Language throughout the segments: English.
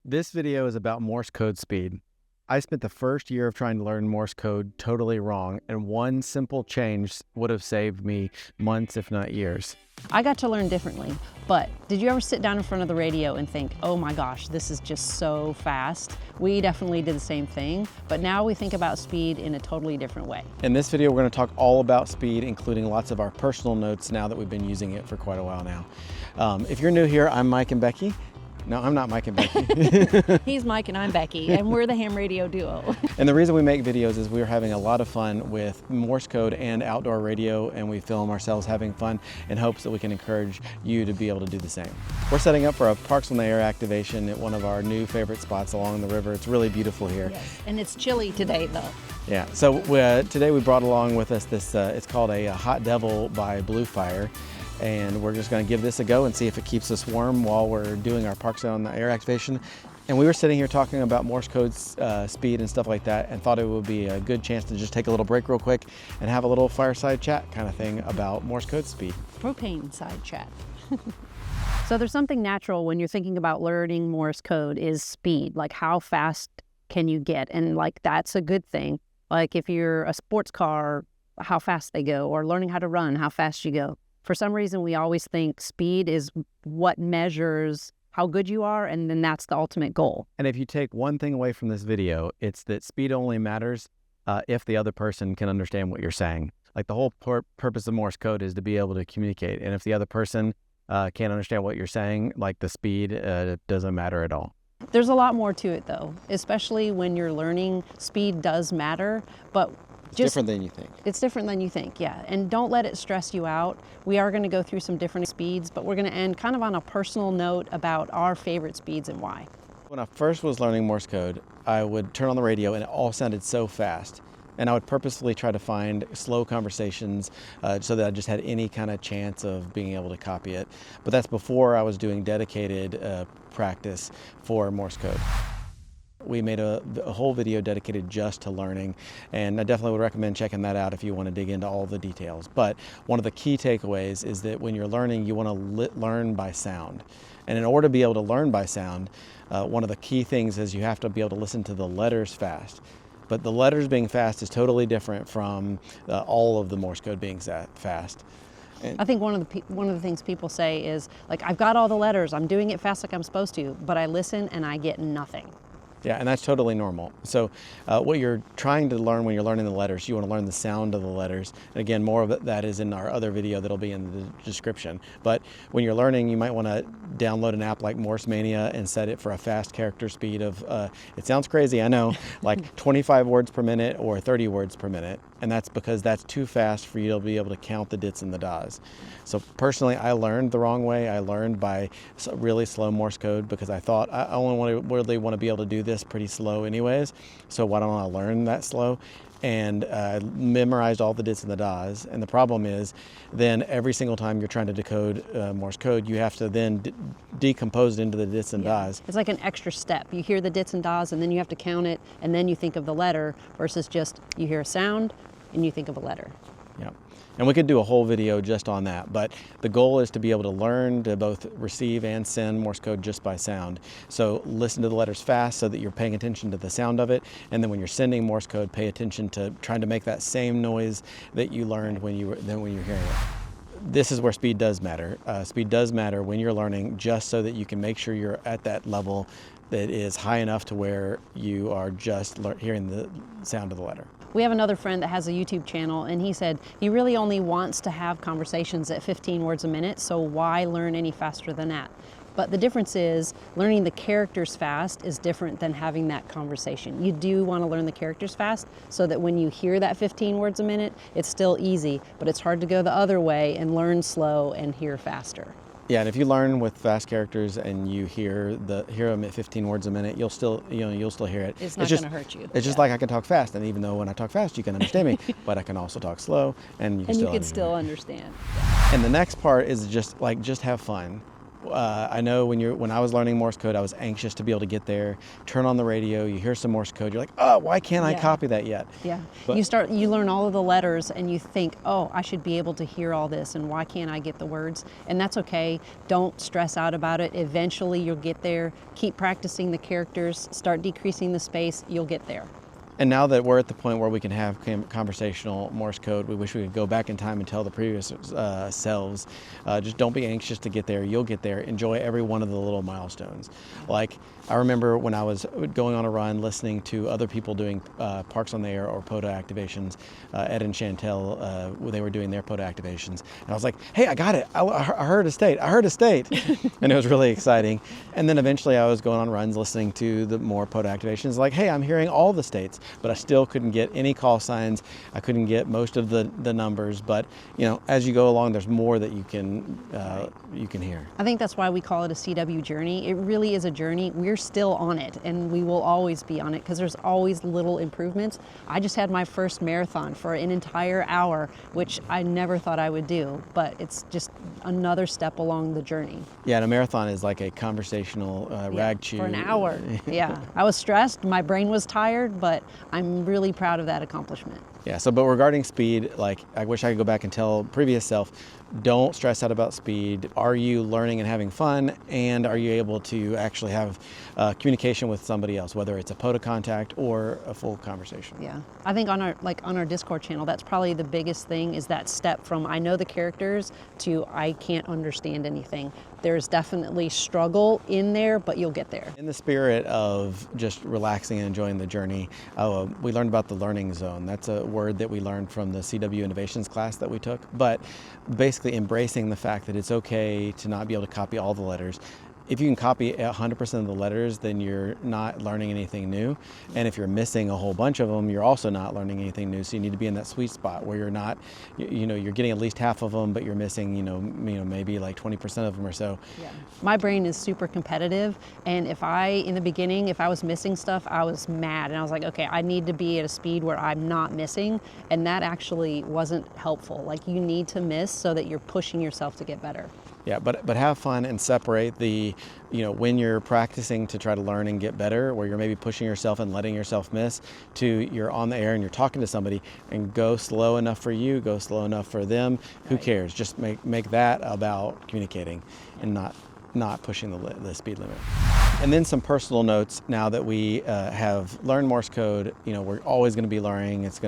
This video is about Morse code speed. I spent the first year of trying to learn Morse code totally wrong, and one simple change would have saved me months, if not years. I got to learn differently, but did you ever sit down in front of the radio and think, oh my gosh, this is just so fast? We definitely did the same thing, but now we think about speed in a totally different way. In this video, we're going to talk all about speed, including lots of our personal notes now that we've been using it for quite a while now. If you're new here, I'm Mike and Becky. No, I'm not Mike and Becky. He's Mike and I'm Becky, and we're the ham radio duo. And the reason we make videos is we're having a lot of fun with Morse code and outdoor radio, and we film ourselves having fun in hopes that we can encourage you to be able to do the same. We're setting up for a Parks on the Air activation at one of our new favorite spots along the river. It's really beautiful here. Yes, and it's chilly today though. Yeah, so today we brought along with us this, it's called a Hotdevil by Blue Fire. And we're just going to give this a go and see if it keeps us warm while we're doing our Parks on the Air activation. And we were sitting here talking about Morse code speed and stuff like that, and thought it would be a good chance to just take a little break real quick and have a little fireside chat kind of thing about Morse code speed. Propane side chat. So there's something natural when you're thinking about learning Morse code is speed, like how fast can you get? And like that's a good thing. Like if you're a sports car, how fast they go, or learning how to run, how fast you go. For some reason, we always think speed is what measures how good you are, and then that's the ultimate goal. And if you take one thing away from this video, it's that speed only matters if the other person can understand what you're saying. Like the whole purpose of Morse code is to be able to communicate. And if the other person can't understand what you're saying, like the speed, it doesn't matter at all. There's a lot more to it though, especially when you're learning. Speed does matter, but it's different than you think. It's different than you think, yeah. And don't let it stress you out. We are going to go through some different speeds, but we're going to end kind of on a personal note about our favorite speeds and why. When I first was learning Morse code, I would turn on the radio and it all sounded so fast. And I would purposefully try to find slow conversations so that I just had any kind of chance of being able to copy it. But that's before I was doing dedicated practice for Morse code. We made a whole video dedicated just to learning, and I definitely would recommend checking that out if you want to dig into all the details. But one of the key takeaways is that when you're learning, you want to learn by sound. And in order to be able to learn by sound, one of the key things is you have to be able to listen to the letters fast. But the letters being fast is totally different from all of the Morse code being fast. I think one of the things people say is, like, I've got all the letters, I'm doing it fast like I'm supposed to, but I listen and I get nothing. Yeah, and that's totally normal. So what you're trying to learn when you're learning the letters, you want to learn the sound of the letters. And again, more of that is in our other video that'll be in the description. But when you're learning, you might want to download an app like Morse Mania and set it for a fast character speed of, it sounds crazy, I know, like 25 words per minute or 30 words per minute. And that's because that's too fast for you to be able to count the dits and the das. So personally, I learned the wrong way. I learned by really slow Morse code because I thought I only really want to be able to do this pretty slow anyways. So why don't I learn that slow? And memorized all the dits and the das. And the problem is then every single time you're trying to decode Morse code, you have to then decompose it into the dits and das. It's like an extra step. You hear the dits and das and then you have to count it and then you think of the letter versus just you hear a sound and you think of a letter. Yeah. And we could do a whole video just on that, but the goal is to be able to learn to both receive and send Morse code just by sound. So listen to the letters fast so that you're paying attention to the sound of it, and then when you're sending Morse code, pay attention to trying to make that same noise that you learned when you're hearing it. This is where speed does matter. Speed does matter when you're learning, just so that you can make sure you're at that level that is high enough to where you are just hearing the sound of the letter. We have another friend that has a YouTube channel, and he said he really only wants to have conversations at 15 words a minute, so why learn any faster than that? But the difference is learning the characters fast is different than having that conversation. You do want to learn the characters fast so that when you hear that 15 words a minute, it's still easy, but it's hard to go the other way and learn slow and hear faster. Yeah, and if you learn with fast characters and you hear them at 15 words a minute, you'll still hear it. It's not going to hurt you. It's just like I can talk fast, and even though when I talk fast, you can understand me, but I can also talk slow, and you can still understand. And the next part is just have fun. I know when I was learning Morse code, I was anxious to be able to get there, turn on the radio, you hear some Morse code, you're like, oh, why can't I copy that yet? Yeah. But You learn all of the letters and you think, oh, I should be able to hear all this and why can't I get the words? And that's okay. Don't stress out about it. Eventually you'll get there. Keep practicing the characters, start decreasing the space, you'll get there. And now that we're at the point where we can have conversational Morse code, we wish we could go back in time and tell the previous selves, just don't be anxious to get there. You'll get there. Enjoy every one of the little milestones. Like, I remember when I was going on a run, listening to other people doing Parks on the Air or POTA activations. Ed and Chantel, they were doing their POTA activations. And I was like, hey, I got it. I heard a state. I heard a state. And it was really exciting. And then eventually I was going on runs listening to the more POTA activations, like, hey, I'm hearing all the states. But I still couldn't get any call signs. I couldn't get most of the numbers. But as you go along, there's more that you can hear. I think that's why we call it a CW journey. It really is a journey. We're still on it, and we will always be on it because there's always little improvements. I just had my first marathon for an entire hour, which I never thought I would do, but it's just another step along the journey. Yeah, and a marathon is like a conversational rag chew. For an hour. Yeah. I was stressed. My brain was tired, but I'm really proud of that accomplishment. Yeah, but regarding speed, like, I wish I could go back and tell previous self, don't stress out about speed. Are you learning and having fun? And are you able to actually have communication with somebody else, whether it's a POTA contact or a full conversation? Yeah, I think on our Discord channel, that's probably the biggest thing, is that step from I know the characters to I can't understand anything. There's definitely struggle in there, but you'll get there. In the spirit of just relaxing and enjoying the journey, we learned about the learning zone. That's a word that we learned from the CW Innovations class that we took, but basically embracing the fact that it's okay to not be able to copy all the letters. If you can copy 100% of the letters, then you're not learning anything new. And if you're missing a whole bunch of them, you're also not learning anything new. So you need to be in that sweet spot where you're not, you're getting at least half of them, but you're missing, maybe like 20% of them or so. Yeah. My brain is super competitive. And in the beginning, if I was missing stuff, I was mad. And I was like, okay, I need to be at a speed where I'm not missing. And that actually wasn't helpful. Like, you need to miss so that you're pushing yourself to get better. Yeah, but have fun and separate the, when you're practicing to try to learn and get better, where you're maybe pushing yourself and letting yourself miss, to you're on the air and you're talking to somebody, and go slow enough for you, go slow enough for them. Who cares? Just make that about communicating and not pushing the speed limit. And then some personal notes. Now that we have learned Morse code, we're always going to be learning. It's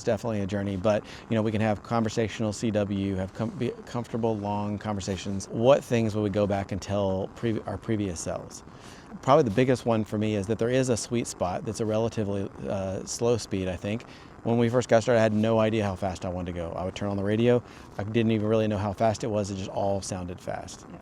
definitely a journey, but we can have conversational CW, have be comfortable long conversations. What things will we go back and tell our previous selves? Probably the biggest one for me is that there is a sweet spot that's a relatively slow speed, I think. When we first got started, I had no idea how fast I wanted to go. I would turn on the radio. I didn't even really know how fast it was. It just all sounded fast. Yeah.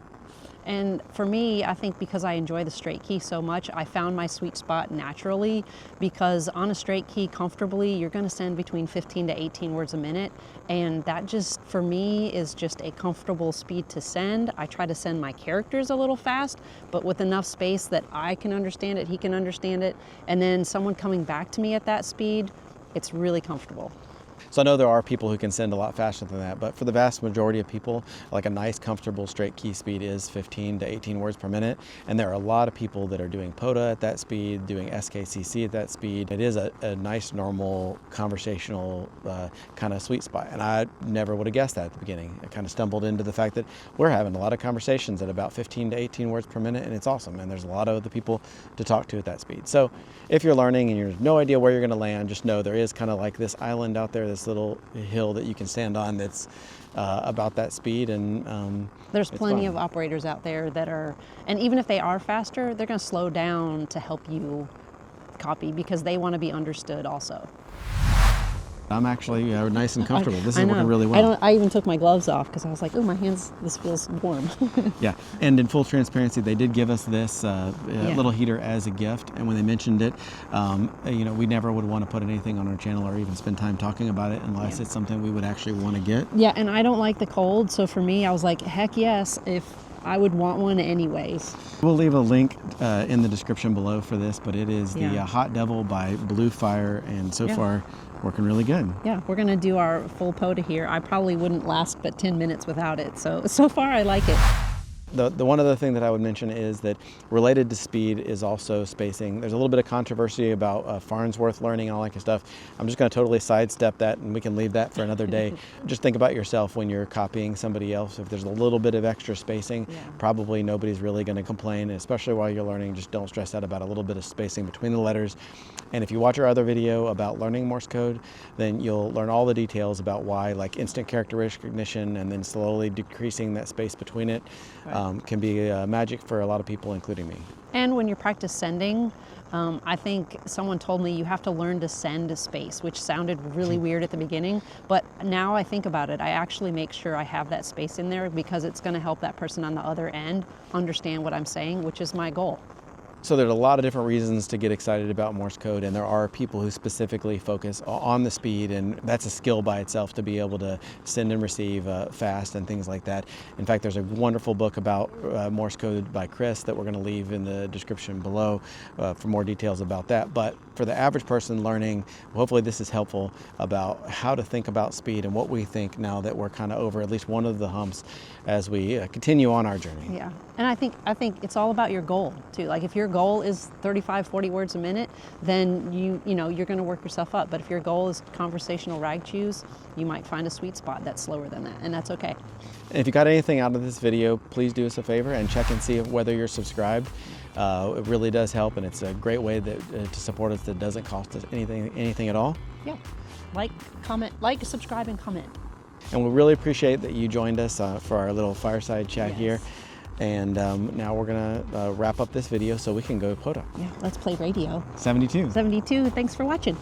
And for me, I think because I enjoy the straight key so much, I found my sweet spot naturally, because on a straight key comfortably, you're going to send between 15 to 18 words a minute. And that just, for me, is just a comfortable speed to send. I try to send my characters a little fast, but with enough space that I can understand it, he can understand it. And then someone coming back to me at that speed, it's really comfortable. So I know there are people who can send a lot faster than that, but for the vast majority of people, like, a nice, comfortable straight key speed is 15 to 18 words per minute. And there are a lot of people that are doing POTA at that speed, doing skcc at that speed. It is a nice, normal, conversational kind of sweet spot. And I never would have guessed that at the beginning. I kind of stumbled into the fact that we're having a lot of conversations at about 15 to 18 words per minute, and it's awesome. And there's a lot of other people to talk to at that speed. So if you're learning and you have no idea where you're going to land, just know there is kind of like this island out there, this little hill that you can stand on that's about that speed, and there's plenty of operators out there that are, and even if they are faster, they're going to slow down to help you copy because they want to be understood also. I'm actually nice and comfortable. This is working really well. I even took my gloves off because I was like, oh, my hands, this feels warm. Yeah, and in full transparency, they did give us this little heater as a gift, and when they mentioned it, we never would want to put anything on our channel or even spend time talking about it unless it's something we would actually want to get. Yeah, and I don't like the cold, so for me, I was like, heck yes, if I would want one anyways. We'll leave a link in the description below for this, but it is the Hotdevil by Blue Fire, and so far working really good. Yeah, we're going to do our full POTA here. I probably wouldn't last but 10 minutes without it, so far I like it. The one other thing that I would mention is that related to speed is also spacing. There's a little bit of controversy about Farnsworth learning and all that kind of stuff. I'm just going to totally sidestep that, and we can leave that for another day. Just think about yourself when you're copying somebody else. If there's a little bit of extra spacing, probably nobody's really going to complain, and especially while you're learning, just don't stress out about a little bit of spacing between the letters. And if you watch our other video about learning Morse code, then you'll learn all the details about why, like instant character recognition and then slowly decreasing that space between it can be magic for a lot of people, including me. And when you practice sending, I think someone told me you have to learn to send a space, which sounded really weird at the beginning, but now I think about it, I actually make sure I have that space in there because it's going to help that person on the other end understand what I'm saying, which is my goal. So there's a lot of different reasons to get excited about Morse code, and there are people who specifically focus on the speed, and that's a skill by itself to be able to send and receive fast and things like that. In fact, there's a wonderful book about Morse code by Chris that we're going to leave in the description below for more details about that. But for the average person learning, hopefully this is helpful about how to think about speed and what we think now that we're kind of over at least one of the humps as we continue on our journey. Yeah, and I think it's all about your goal too. Like if your goal is 35, 40 words a minute, then you know you're going to work yourself up. But if your goal is conversational rag chews, you might find a sweet spot that's slower than that, and that's okay. And if you got anything out of this video, please do us a favor and check and see whether you're subscribed. It really does help, and it's a great way that to support us that doesn't cost us anything at all. Yeah, like, comment, subscribe, and comment. And we really appreciate that you joined us for our little fireside chat here. And now we're gonna wrap up this video so we can go pota. Yeah, let's play radio. 72. 72, thanks for watching.